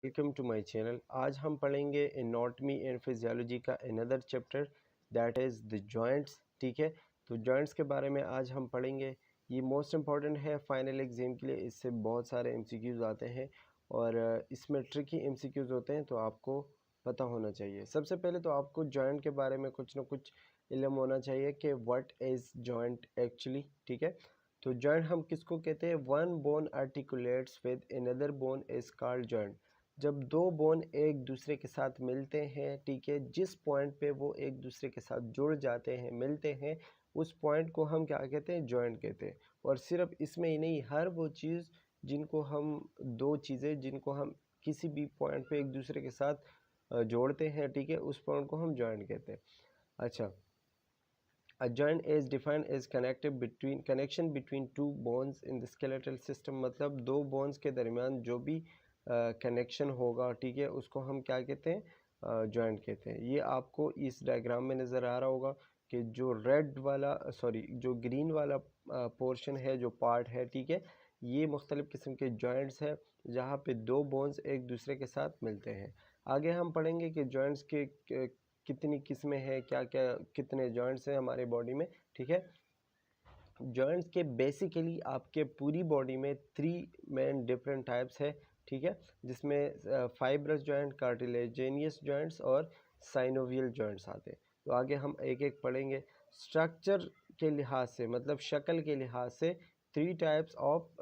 Welcome to my channel. आज हम पढ़ेंगे एनाटॉमी एंड फिजियोलॉजी का another chapter that is the joints. ठीक है, तो जॉइंट्स के बारे में आज हम पढ़ेंगे। ये मोस्ट इम्पॉर्टेंट है फाइनल एग्जाम के लिए। इससे बहुत सारे एमसीक्यूज़ आते हैं और इसमें ट्रिकी एमसीक्यूज़ होते हैं, तो आपको पता होना चाहिए। सबसे पहले तो आपको जॉइंट के बारे में कुछ ना कुछ इल्म होना चाहिए कि व्हाट इज़ जॉइंट एक्चुअली। ठीक है, तो जॉइंट हम किसको कहते हैं? One bone articulates with another bone is called joint. जब दो बोन एक दूसरे के साथ मिलते हैं, ठीक है, जिस पॉइंट पे वो एक दूसरे के साथ जुड़ जाते हैं, मिलते हैं, उस पॉइंट को हम क्या कहते हैं? जॉइंट कहते हैं। और सिर्फ इसमें ही नहीं, हर वो चीज़ जिनको हम दो चीज़ें जिनको हम किसी भी पॉइंट पे एक दूसरे के साथ जोड़ते हैं, ठीक है, उस पॉइंट को हम जॉइंट कहते हैं। अच्छा, A joint is defined as connection between two bones in the skeletal system। मतलब दो बोन्स के दरमियान जो भी कनेक्शन होगा, ठीक है, उसको हम क्या कहते हैं? जॉइंट कहते हैं। ये आपको इस डायग्राम में नज़र आ रहा होगा कि जो रेड वाला जो ग्रीन वाला पोर्शन है, जो पार्ट है, ठीक है, ये मुख्तलिफ़ किस्म के जॉइंट्स हैं जहाँ पे दो बोन्स एक दूसरे के साथ मिलते हैं। आगे हम पढ़ेंगे कि जॉइंट्स के कितनी किस्में हैं, क्या क्या कितने जॉइंट्स हैं हमारे बॉडी में। ठीक है, जॉइंट्स के बेसिकली आपके पूरी बॉडी में 3 मेन डिफरेंट टाइप्स है। ठीक है, जिसमें फाइब्रस जॉइंट, कार्टिलेजिनियस जॉइंट्स और साइनोवियल जॉइंट्स आते हैं। तो आगे हम एक एक पढ़ेंगे। स्ट्रक्चर के लिहाज से, मतलब शक्ल के लिहाज से 3 टाइप्स ऑफ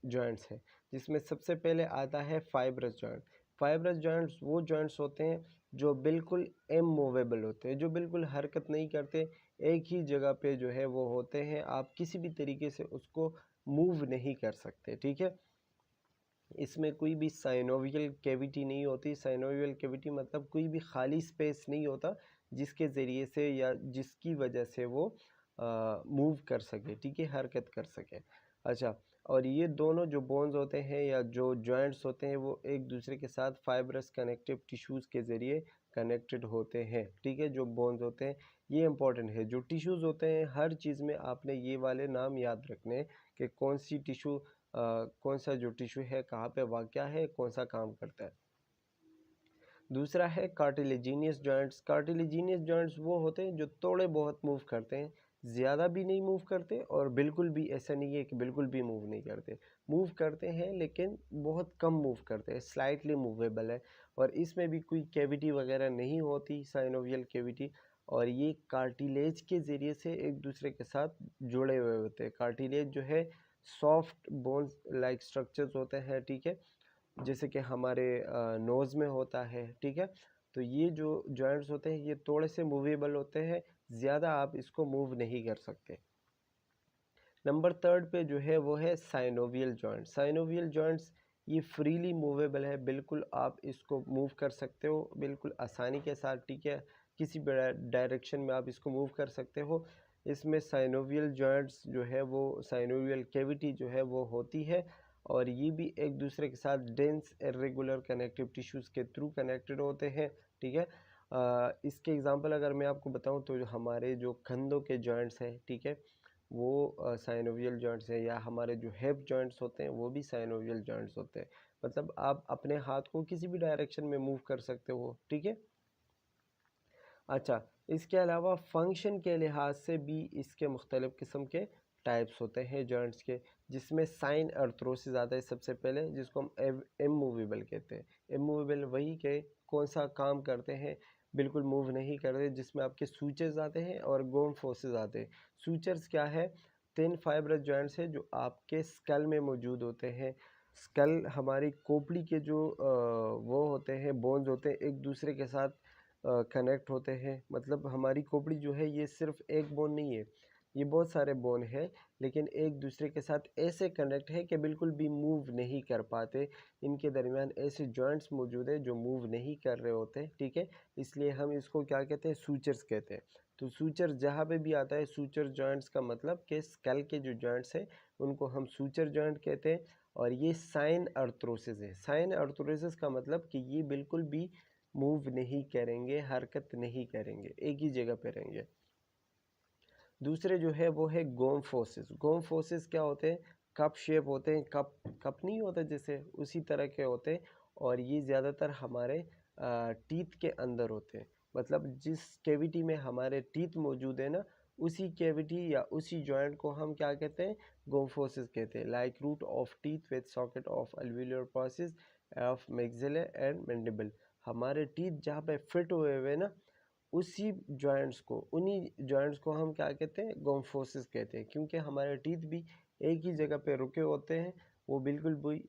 जॉइंट्स हैं, जिसमें सबसे पहले आता है फाइब्रस जॉइंट। फाइब्रस जॉइंट्स वो जॉइंट्स होते हैं जो बिल्कुल इमूवेबल होते हैं, जो बिल्कुल हरकत नहीं करते, एक ही जगह पे जो है वो होते हैं। आप किसी भी तरीके से उसको मूव नहीं कर सकते। ठीक है, इसमें कोई भी साइनोवियल कैविटी नहीं होती। साइनोवियल कैविटी मतलब कोई भी खाली स्पेस नहीं होता जिसके ज़रिए से या जिसकी वजह से वो मूव कर सके, ठीक है, हरकत कर सके। अच्छा, और ये दोनों जो बोन्स होते हैं या जो जॉइंट्स होते हैं, वो एक दूसरे के साथ फाइब्रस कनेक्टिव टिश्यूज़ के ज़रिए कनेक्टेड होते हैं। ठीक है, जो बोन्स होते हैं, ये इंपॉर्टेंट है। जो टिश्यूज़ होते हैं, हर चीज़ में आपने ये वाले नाम याद रखने कि कौन सी टिश्यू कौन सा जो टिश्यू है कहाँ पे वाक़या है, कौन सा काम करता है। दूसरा है कार्टिलेजिनियस जॉइंट्स। कार्टिलेजिनियस जॉइंट्स वो होते हैं जो थोड़े बहुत मूव करते हैं, ज़्यादा भी नहीं मूव करते और बिल्कुल भी ऐसा नहीं है कि बिल्कुल भी मूव नहीं करते। मूव करते हैं लेकिन बहुत कम मूव करते हैं, स्लाइटली मूवेबल है। और इसमें भी कोई कैविटी वगैरह नहीं होती, साइनोवियल कैविटी। और ये कार्टिलेज के ज़रिए से एक दूसरे के साथ जुड़े हुए होते हैं। कार्टिलेज जो है सॉफ्ट बोन्स लाइक स्ट्रक्चर्स होते हैं, ठीक है, जैसे कि हमारे नोज़ में होता है। ठीक है, तो ये जो जॉइंट्स होते हैं, ये थोड़े से मूवेबल होते हैं, ज़्यादा आप इसको मूव नहीं कर सकते। नंबर थर्ड पे जो है वो है साइनोवियल जॉइंट्स। साइनोवियल जॉइंट्स ये फ्रीली मूवेबल है, बिल्कुल आप इसको मूव कर सकते हो बिल्कुल आसानी के साथ। ठीक है, किसी भी डायरेक्शन में आप इसको मूव कर सकते हो। इसमें साइनोवियल जॉइंट्स जो है वो साइनोवियल कैविटी जो है वो होती है, और ये भी एक दूसरे के साथ डेंस इरेगुलर कनेक्टिव टिश्यूज़ के थ्रू कनेक्टेड होते हैं। ठीक है, इसके एग्जांपल अगर मैं आपको बताऊं तो जो हमारे जो कंधों के जॉइंट्स हैं, ठीक है, वो साइनोवियल जॉइंट्स हैं, या हमारे जो हिप जॉइंट्स होते हैं वो भी साइनोवियल जॉइंट्स होते हैं। मतलब आप अपने हाथ को किसी भी डायरेक्शन में मूव कर सकते हो। ठीक है, अच्छा, इसके अलावा फंक्शन के लिहाज से भी इसके मुख्तलिफ़ किस्म के टाइप्स होते हैं जॉइंट्स के, जिसमें साइन अर्थरोसिस आता है सबसे पहले, जिसको हम इमूवेबल कहते हैं। इमूवेबल वही के कौन सा काम करते हैं, बिल्कुल मूव नहीं करते, जिसमें आपके सूचर्स आते हैं और गोम फोर्सेस आते हैं। सूचर्स क्या है? थिन फाइब्रस जॉइंट्स है जो आपके स्कल में मौजूद होते हैं। स्कल हमारी खोपड़ी के जो वो होते हैं, बोन्स होते हैं, एक दूसरे के साथ कनेक्ट होते हैं। मतलब हमारी खोपड़ी जो है ये सिर्फ एक बोन नहीं है, ये बहुत सारे बोन हैं, लेकिन एक दूसरे के साथ ऐसे कनेक्ट है कि बिल्कुल भी मूव नहीं कर पाते। इनके दरमियान ऐसे जॉइंट्स मौजूद है जो मूव नहीं कर रहे होते। ठीक है, इसलिए हम इसको क्या कहते हैं? सूचर्स कहते हैं। तो सूचर जहाँ पे भी आता है, सूचर जॉइंट्स का मतलब कि स्कल के जो जॉइंट्स हैं उनको हम सूचर जॉइंट कहते हैं। और ये साइन अर्थरोसिस है। साइन अर्थरोसिस का मतलब कि ये बिल्कुल भी मूव नहीं करेंगे, हरकत नहीं करेंगे, एक ही जगह पे रहेंगे। दूसरे जो है वो है गोम फोर्सेस। गोम फोर्सेस क्या होते हैं? कप शेप होते हैं, कप कप नहीं होता जैसे, उसी तरह के होते हैं। और ये ज़्यादातर हमारे टीथ के अंदर होते हैं। मतलब जिस कैविटी में हमारे टीथ मौजूद है ना, उसी कैविटी या उसी जॉइंट को हम क्या कहते हैं, गोम्फोसिस कहते हैं। Like root of teeth with socket of alveolar process of maxilla and mandible. हमारे टीथ जहाँ पे फिट हुए हुए ना, उसी जॉइंट्स को, उन्हीं जॉइंट्स को हम क्या कहते हैं, गोम्फोसिस कहते हैं। क्योंकि हमारे टीथ भी एक ही जगह पे रुके होते हैं, वो बिल्कुल भी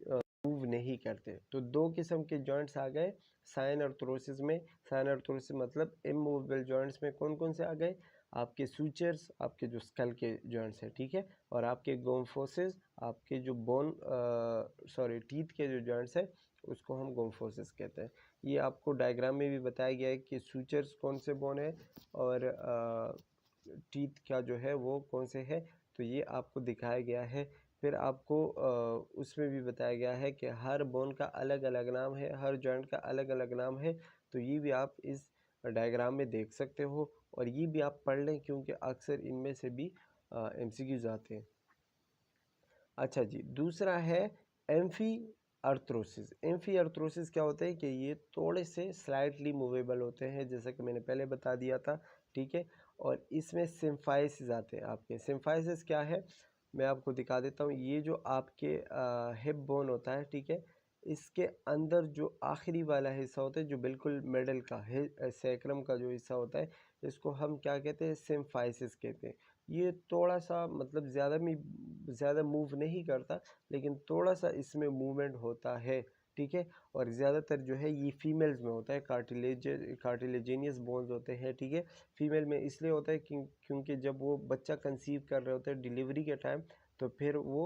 मूव नहीं करते। तो दो किस्म के जॉइंट्स आ गए साइन अर्थरोसिस में। साइन अर्थरोसिस मतलब इमूवेबल जॉइंट्स में कौन कौन से आ गए, आपके सूचर्स, आपके जो स्कल के जॉइंट्स हैं, ठीक है, और आपके गोम्फोसिस, आपके जो बोन टीथ के जो जॉइंट्स हैं, उसको हम गोम्फोसिस कहते हैं। ये आपको डायग्राम में भी बताया गया है कि सूचर्स कौन से बोन है और टीथ का जो है वो कौन से है, तो ये आपको दिखाया गया है। फिर आपको उसमें भी बताया गया है कि हर बोन का अलग अलग नाम है, हर जॉइंट का अलग अलग नाम है। तो ये भी आप इस डायग्राम में देख सकते हो, और ये भी आप पढ़ लें क्योंकि अक्सर इनमें से भी एमसीक्यूज आते हैं। अच्छा जी, दूसरा है एम्फी अर्थरोसिस। एम्फी अर्थरोसिस क्या होता है कि ये थोड़े से स्लाइटली मूवेबल होते हैं, जैसा कि मैंने पहले बता दिया था, ठीक है। और इसमें सिम्फाइसिस आते हैं। आपके सिम्फाइसिस क्या है, मैं आपको दिखा देता हूँ। ये जो आपके हिप बोन होता है, ठीक है, इसके अंदर जो आखिरी वाला हिस्सा होता है, जो बिल्कुल मिडल का सैक्रम का जो हिस्सा होता है, इसको हम क्या कहते हैं, सिम्फाइसिस कहते हैं। ये थोड़ा सा मतलब ज़्यादा मूव नहीं करता, लेकिन थोड़ा सा इसमें मूवमेंट होता है, ठीक है। और ज़्यादातर जो है ये फीमेल्स में होता है, कार्टिलेजिनियस बोन्स होते हैं, ठीक है। फीमेल में इसलिए होता है क्योंकि जब वो बच्चा कंसीव कर रहे होते हैं डिलीवरी के टाइम, तो फिर वो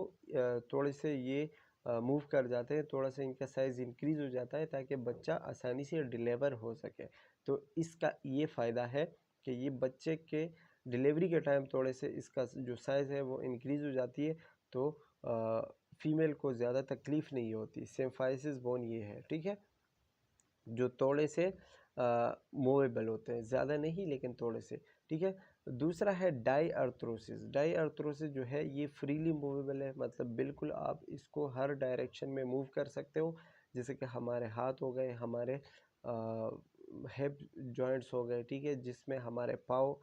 थोड़े से ये मूव कर जाते हैं, थोड़ा सा इनका साइज़ इंक्रीज़ हो जाता है ताकि बच्चा आसानी से डिलीवर हो सके। तो इसका ये फ़ायदा है कि ये बच्चे के डिलीवरी के टाइम थोड़े से इसका जो साइज़ है वो इंक्रीज़ हो जाती है, तो फीमेल को ज़्यादा तकलीफ़ नहीं होती। सिम्फाइसिस बोन ये है, ठीक है, जो थोड़े से मूवेबल होते हैं, ज़्यादा नहीं लेकिन थोड़े से, ठीक है। दूसरा है डाई अर्थरोसिस। डाई अर्थरोसिस जो है ये फ्रीली मूवेबल है, मतलब बिल्कुल आप इसको हर डायरेक्शन में मूव कर सकते हो। जैसे कि हमारे हाथ हो गए, हमारे हिप जॉइंट्स हो गए, ठीक है, जिसमें हमारे पाँव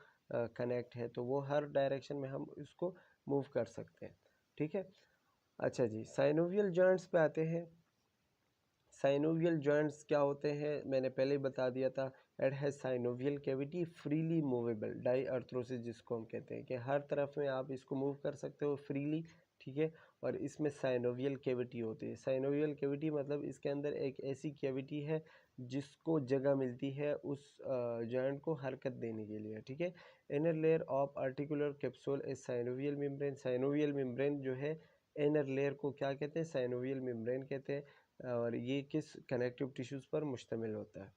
कनेक्ट है, तो वो हर डायरेक्शन में हम इसको मूव कर सकते हैं, ठीक है। अच्छा जी, साइनोवियल जॉइंट्स पे आते हैं। साइनोवियल जॉइंट्स क्या होते हैं, मैंने पहले ही बता दिया था। It has synovial cavity freely movable. Diarthrosis जिसको हम कहते हैं कि हर तरफ में आप इसको मूव कर सकते हो फ्रीली, ठीक है। और इसमें साइनोवियल कैविटी होती है। साइनोवियल कैविटी मतलब इसके अंदर एक ऐसी कैविटी है जिसको जगह मिलती है उस जॉइंट को हरकत देने के लिए, ठीक है। Inner layer of articular capsule is synovial membrane. Synovial membrane जो है, इनर लेयर को क्या कहते हैं, साइनोवियल मेम्ब्रेन कहते हैं। और ये किस कनेक्टिव टिश्यूज़ पर मुश्तमिल होता है।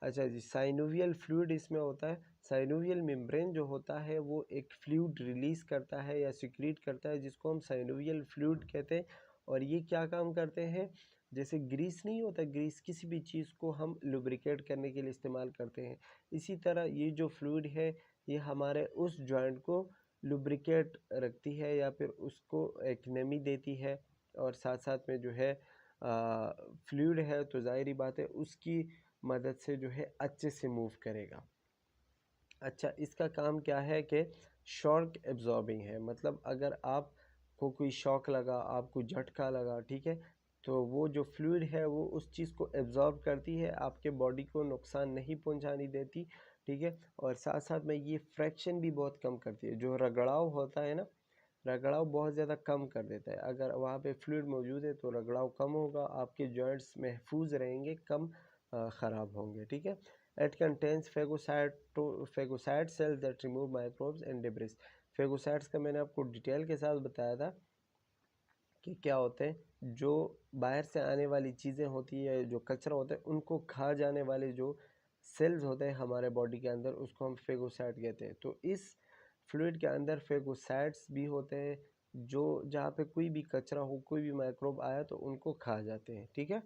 अच्छा जी, साइनोवियल फ्लूइड इसमें होता है। साइनोवियल मेम्ब्रेन जो होता है वो एक फ्लूइड रिलीज़ करता है या सिक्रीट करता है, जिसको हम साइनोवियल फ्लूइड कहते हैं। और ये क्या काम करते हैं, जैसे ग्रीस नहीं होता, ग्रीस किसी भी चीज़ को हम लुब्रिकेट करने के लिए इस्तेमाल करते हैं, इसी तरह ये जो फ्लूइड है ये हमारे उस जॉइंट को लुब्रिकेट रखती है या फिर उसको एक नमी देती है। और साथ साथ में जो है फ्लूइड है, तो ज़ाहिरी बात है उसकी मदद से जो है अच्छे से मूव करेगा। अच्छा, इसका काम क्या है कि शॉक एब्जॉर्बिंग है। मतलब अगर आपको कोई शॉक लगा, आपको झटका लगा, ठीक है, तो वो जो फ्लूइड है वो उस चीज़ को एब्जॉर्ब करती है, आपके बॉडी को नुकसान नहीं पहुंचाने देती, ठीक है। और साथ साथ में ये फ्रैक्शन भी बहुत कम करती है। जो रगड़ाव होता है ना, रगड़ाव बहुत ज़्यादा कम कर देता है। अगर वहाँ पे फ्लूइड मौजूद है तो रगड़ाव कम होगा, आपके जॉइंट्स महफूज रहेंगे, कम ख़राब होंगे, ठीक है। It contains phagocyte cells that remove microbes and debris. Phagocytes का मैंने आपको डिटेल के साथ बताया था कि क्या होते हैं, जो बाहर से आने वाली चीज़ें होती है, जो कचरा होता है, उनको खा जाने वाले जो सेल्स होते हैं हमारे बॉडी के अंदर, उसको हम फेगोसाइट कहते हैं। तो इस फ्लूइड के अंदर फेगोसाइट्स भी होते हैं, जो जहाँ पे कोई भी कचरा हो, कोई भी माइक्रोब आया तो उनको खा जाते हैं, ठीक है।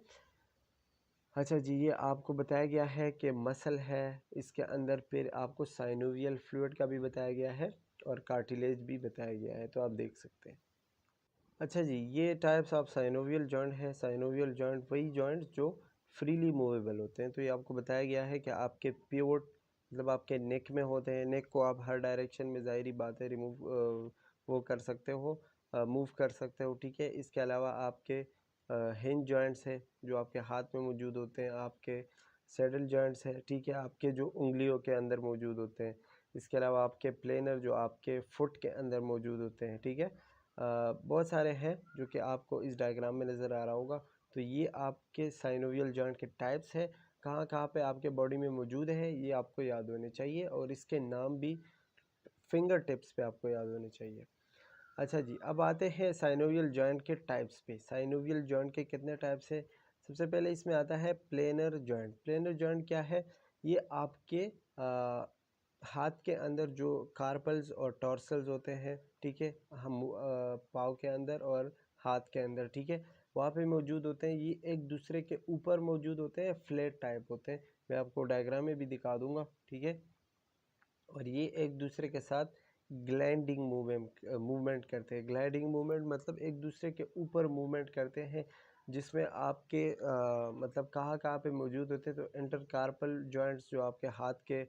अच्छा जी, ये आपको बताया गया है कि मसल है इसके अंदर, फिर आपको साइनोवियल फ्लूइड का भी बताया गया है और कार्टिलेज भी बताया गया है, तो आप देख सकते हैं। अच्छा जी, ये टाइप्स ऑफ साइनोवियल जॉइंट है। साइनोवियल जॉइंट वही जॉइंट जो फ्रीली मूवेबल होते हैं। तो ये आपको बताया गया है कि आपके पिवोट मतलब आपके नेक में होते हैं। नेक को आप हर डायरेक्शन में ज़ाहिरी बात है वो कर सकते हो, मूव कर सकते हो, ठीक है। इसके अलावा आपके हिंज जॉइंट्स है जो आपके हाथ में मौजूद होते हैं, आपके सैडल जॉइंट्स है, ठीक है, आपके जो उंगलियों के अंदर मौजूद होते हैं। इसके अलावा आपके प्लेनर जो आपके फुट के अंदर मौजूद होते हैं, ठीक है। बहुत सारे हैं जो कि आपको इस डायग्राम में नज़र आ रहा होगा। तो ये आपके साइनोवियल जॉइंट के टाइप्स है, कहाँ कहाँ पे आपके बॉडी में मौजूद है ये आपको याद होने चाहिए, और इसके नाम भी फिंगर टिप्स पे आपको याद होने चाहिए। अच्छा जी, अब आते हैं साइनोवियल जॉइंट के टाइप्स पे। साइनोवियल जॉइंट के कितने टाइप्स हैं? सबसे पहले इसमें आता है प्लेनर जॉइंट। प्लेनर जॉइंट क्या है? ये आपके हाथ के अंदर जो कार्पल्स और टॉर्सल्स होते हैं, ठीक है, हम पाँव के अंदर और हाथ के अंदर, ठीक है, वहाँ पे मौजूद होते हैं। ये एक दूसरे के ऊपर मौजूद होते हैं, फ्लैट टाइप होते हैं। मैं आपको डायग्राम में भी दिखा दूंगा, ठीक है। और ये एक दूसरे के साथ ग्लाइडिंग मूवमेंट करते हैं। ग्लाइडिंग मूवमेंट मतलब एक दूसरे के ऊपर मूवमेंट करते हैं, जिसमें आपके मतलब कहाँ कहाँ पे मौजूद होते हैं। तो इंटरकार्पल जॉइंट्स जो आपके हाथ के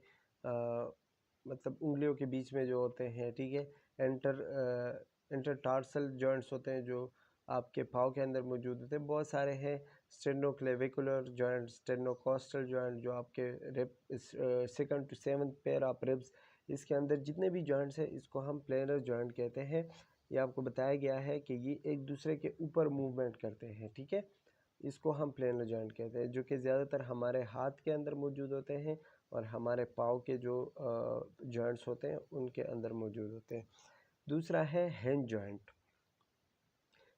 मतलब उंगलियों के बीच में जो होते हैं, ठीक है। इंटरटार्सल जॉइंट्स होते हैं जो आपके पाँव के अंदर मौजूद होते हैं। बहुत सारे हैं, स्टेनोक्लेविकुलर जॉइंट, स्टेनोकॉस्टल जॉइंट जो आपके rib second to seventh pair of ribs, इसके अंदर जितने भी जॉइंट्स हैं इसको हम प्लेनर जॉइंट कहते हैं। ये आपको बताया गया है कि ये एक दूसरे के ऊपर मूवमेंट करते हैं, ठीक है। इसको हम प्लेनर जॉइंट कहते हैं, जो कि ज़्यादातर हमारे हाथ के अंदर मौजूद होते हैं और हमारे पाँव के जो जॉइंट्स होते हैं उनके अंदर मौजूद होते हैं। दूसरा है हिंज जॉइंट।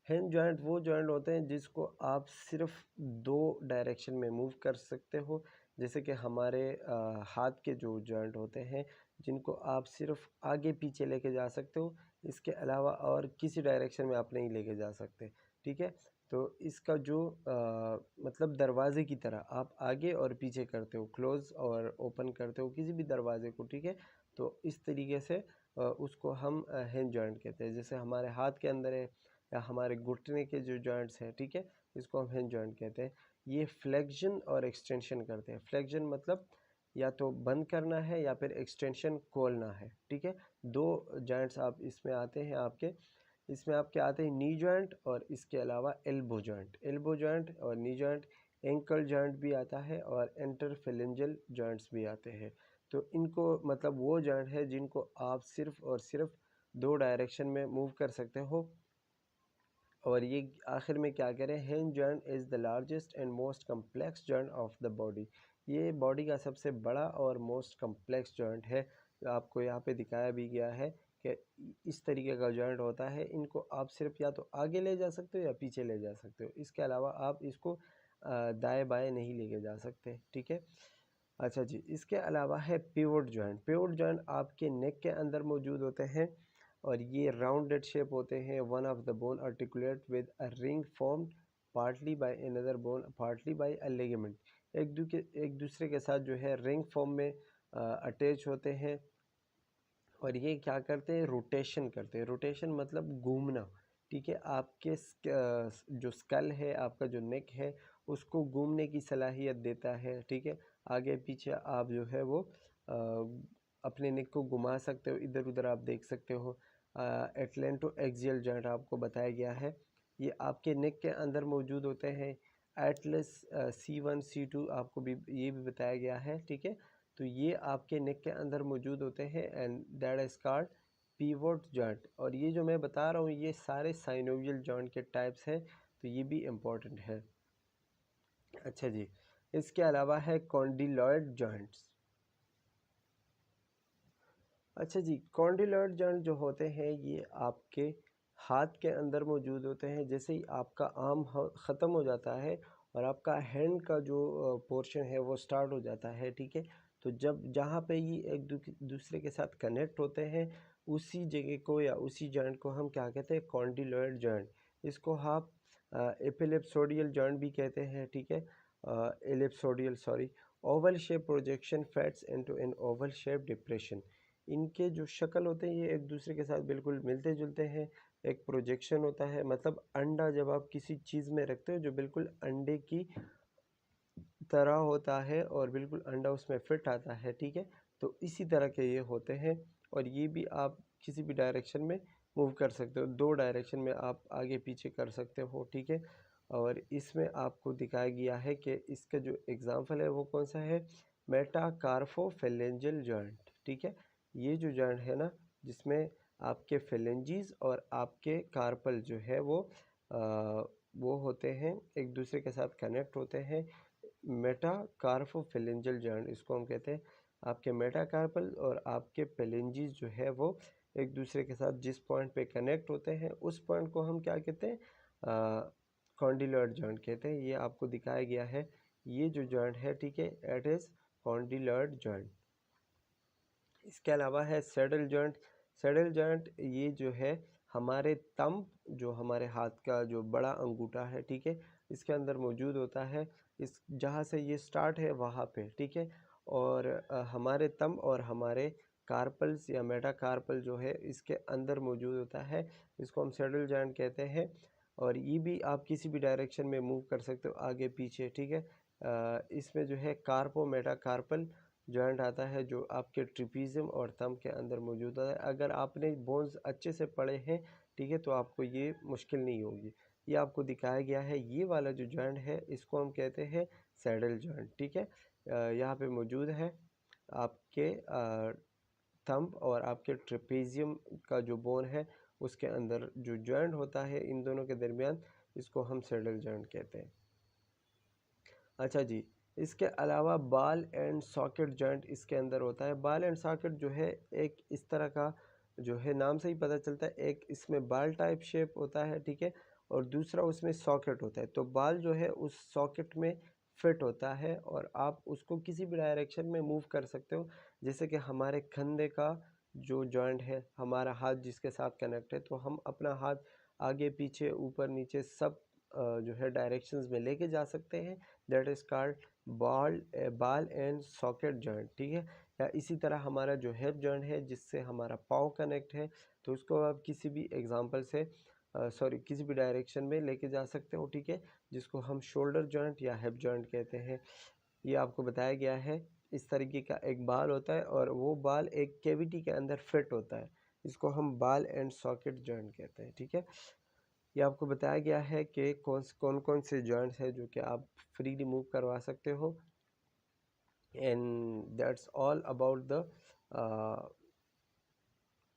हिंज जॉइंट वो जॉइंट होते हैं जिसको आप सिर्फ दो डायरेक्शन में मूव कर सकते हो, जैसे कि हमारे हाथ के जो जॉइंट होते हैं जिनको आप सिर्फ आगे पीछे लेके जा सकते हो, इसके अलावा और किसी डायरेक्शन में आप नहीं लेके जा सकते, ठीक है। तो इसका जो मतलब दरवाजे की तरह आप आगे और पीछे करते हो, क्लोज और ओपन करते हो किसी भी दरवाजे को, ठीक है। तो इस तरीके से उसको हम हिंज जॉइंट कहते हैं। जैसे हमारे हाथ के अंदर है या हमारे घुटने के जो जॉइंट्स हैं, ठीक है, इसको हम हिंज जॉइंट कहते हैं। ये फ्लेक्शन और एक्सटेंशन करते हैं। फ्लेक्शन मतलब या तो बंद करना है या फिर एक्सटेंशन खोलना है, ठीक है। दो जॉइंट्स आप इसमें आते हैं आपके, इसमें आपके आते हैं नी जॉइंट और इसके अलावा एल्बो जॉइंट। एल्बो जॉइंट और नी जॉइंट, एंकल जॉइंट भी आता है और इंटरफेलेंजल जॉइंट्स भी आते हैं। तो इनको मतलब वो जॉइंट है जिनको आप सिर्फ और सिर्फ दो डायरेक्शन में मूव कर सकते हो। और ये आखिर में क्या कह रहे हैं, hinge joint is the largest and most complex joint of the body. ये बॉडी का सबसे बड़ा और मोस्ट कम्प्लेक्स जॉइंट है। आपको यहाँ पे दिखाया भी गया है कि इस तरीके का जॉइंट होता है। इनको आप सिर्फ या तो आगे ले जा सकते हो या पीछे ले जा सकते हो, इसके अलावा आप इसको दाएं बाएं नहीं लेके जा सकते, ठीक है। अच्छा जी, इसके अलावा है पिवोट जॉइंट। पिवोट जॉइंट आपके नेक के अंदर मौजूद होते हैं और ये राउंडेड शेप होते हैं। One of the bone articulate with a ring formed partly by another bone partly bye a ligament. एक दूसरे के साथ जो है रिंग फॉर्म में अटैच होते हैं और ये क्या करते हैं, रोटेशन करते हैं। रोटेशन मतलब घूमना, ठीक है। आपके जो स्कल है, आपका जो नेक है, उसको घूमने की सलाहियत देता है, ठीक है। आगे पीछे आप जो है वो अपने नेक को घुमा सकते हो, इधर उधर आप देख सकते हो। एटलेंटो एक्सियल जॉइंट आपको बताया गया है, ये आपके नेक के अंदर मौजूद होते हैं। एटलस C1 C2 आपको भी ये भी बताया गया है, ठीक है। तो ये आपके नेक के अंदर मौजूद होते हैं and that is called pivot joint. और ये जो मैं बता रहा हूँ ये सारे साइनोवियल जॉइंट के टाइप्स हैं, तो ये भी इम्पोर्टेंट है। अच्छा जी, इसके अलावा है कॉन्डिलॉइड जॉइंट्स। अच्छा जी, कॉन्डिलॉइड जॉइंट जो होते हैं ये आपके हाथ के अंदर मौजूद होते हैं। जैसे ही आपका आर्म ख़त्म हो जाता है और आपका हैंड का जो पोर्शन है वो स्टार्ट हो जाता है, ठीक है। तो जब जहाँ पे ये एक दूसरे के साथ कनेक्ट होते हैं, उसी जगह को या उसी जॉइंट को हम क्या कहते हैं, कॉन्डिलॉइड जॉइंट। इसको आप एपिलेप्सोडियल जॉइंट भी कहते हैं, ठीक है। Ellipsoidal sorry. Oval shape projection fits into an oval shape depression. इनके जो शक्ल होते हैं ये एक दूसरे के साथ बिल्कुल मिलते जुलते हैं। एक प्रोजेक्शन होता है, मतलब अंडा जब आप किसी चीज़ में रखते हो जो बिल्कुल अंडे की तरह होता है और बिल्कुल अंडा उसमें फिट आता है, ठीक है। तो इसी तरह के ये होते हैं और ये भी आप किसी भी डायरेक्शन में मूव कर सकते हो, 2 डायरेक्शन में आप आगे पीछे कर सकते हो, ठीक है। और इसमें आपको दिखाया गया है कि इसका जो एग्जांपल है वो कौन सा है, मेटाकार्पोफेलेंजियल जॉइंट, ठीक है। ये जो जॉइंट है ना, जिसमें आपके फेलेंजीज और आपके कार्पल जो है वो होते हैं, एक दूसरे के साथ कनेक्ट होते हैं। मेटाकार्पोफेलेंजियल जॉइंट इसको हम कहते हैं। आपके मेटाकार्पल और आपके फेलेंजीज जो है वो एक दूसरे के साथ जिस पॉइंट पे कनेक्ट होते हैं उस पॉइंट को हम क्या कहते हैं, कॉन्डिलॉइड जॉइंट कहते हैं। ये आपको दिखाया गया है, ये जो जॉइंट है, ठीक है, इट इज़ कॉन्डिलॉइड जॉइंट। इसके अलावा है सैडल जॉइंट। सैडल जॉइंट ये जो है हमारे थंब, जो हमारे हाथ का जो बड़ा अंगूठा है, ठीक है, इसके अंदर मौजूद होता है। इस जहाँ से ये स्टार्ट है वहाँ पे, ठीक है। और हमारे थंब और हमारे कार्पल्स या मेटाकार्पल जो है इसके अंदर मौजूद होता है, इसको हम सैडल जॉइंट कहते हैं। और ये भी आप किसी भी डायरेक्शन में मूव कर सकते हो, आगे पीछे, ठीक है। इसमें जो है कार्पो मेटाकार्पल जॉइंट आता है जो आपके ट्रिपीजियम और थंब के अंदर मौजूद है। अगर आपने बोन्स अच्छे से पढ़े हैं, ठीक है, तो आपको ये मुश्किल नहीं होगी। ये आपको दिखाया गया है, ये वाला जो जॉइंट है इसको हम कहते हैं सैडल जॉइंट, ठीक है। यहाँ पे मौजूद है आपके थंब और आपके ट्रेपेजियम का जो बोन है उसके अंदर जो जॉइंट होता है इन दोनों के दरमियान, इसको हम सैडल जॉइंट कहते हैं। अच्छा जी, इसके अलावा बाल एंड सॉकेट जॉइंट इसके अंदर होता है। बाल एंड सॉकेट जो है एक इस तरह का जो है, नाम से ही पता चलता है, एक इसमें बाल टाइप शेप होता है, ठीक है, और दूसरा उसमें सॉकेट होता है। तो बाल जो है उस सॉकेट में फिट होता है और आप उसको किसी भी डायरेक्शन में मूव कर सकते हो। जैसे कि हमारे कंधे का जो जॉइंट है, हमारा हाथ जिसके साथ कनेक्ट है, तो हम अपना हाथ आगे पीछे ऊपर नीचे सब जो है डायरेक्शंस में लेके जा सकते हैं। दैट इज़ कॉल्ड बाल एंड सॉकेट जॉइंट, ठीक है। या इसी तरह हमारा जो हिप जॉइंट है जिससे हमारा पाँव कनेक्ट है, तो उसको आप किसी भी एग्जांपल से किसी भी डायरेक्शन में लेके जा सकते हो, ठीक है, जिसको हम शोल्डर जॉइंट या हिप जॉइंट कहते हैं। ये आपको बताया गया है। इस तरीके का एक बाल होता है और वो बाल एक कैविटी के अंदर फिट होता है, इसको हम बाल एंड सॉकेट जॉइंट कहते हैं, ठीक है। ये आपको बताया गया है कि कौन कौन से जॉइंट्स हैं जो कि आप फ्रीली मूव करवा सकते हो। And that's all about the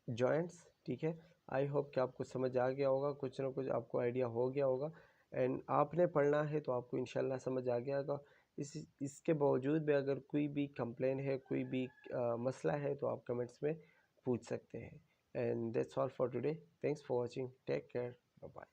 joints, ठीक है। आई होप कि आपको समझ आ गया होगा, कुछ ना कुछ आपको आइडिया हो गया होगा। एंड आपने पढ़ना है तो आपको इंशाल्लाह समझ आ गया होगा। इसके बावजूद भी अगर कोई भी कंप्लेन है, कोई भी मसला है, तो आप कमेंट्स में पूछ सकते हैं। And that's all for today. Thanks for watching, take care, bye bye.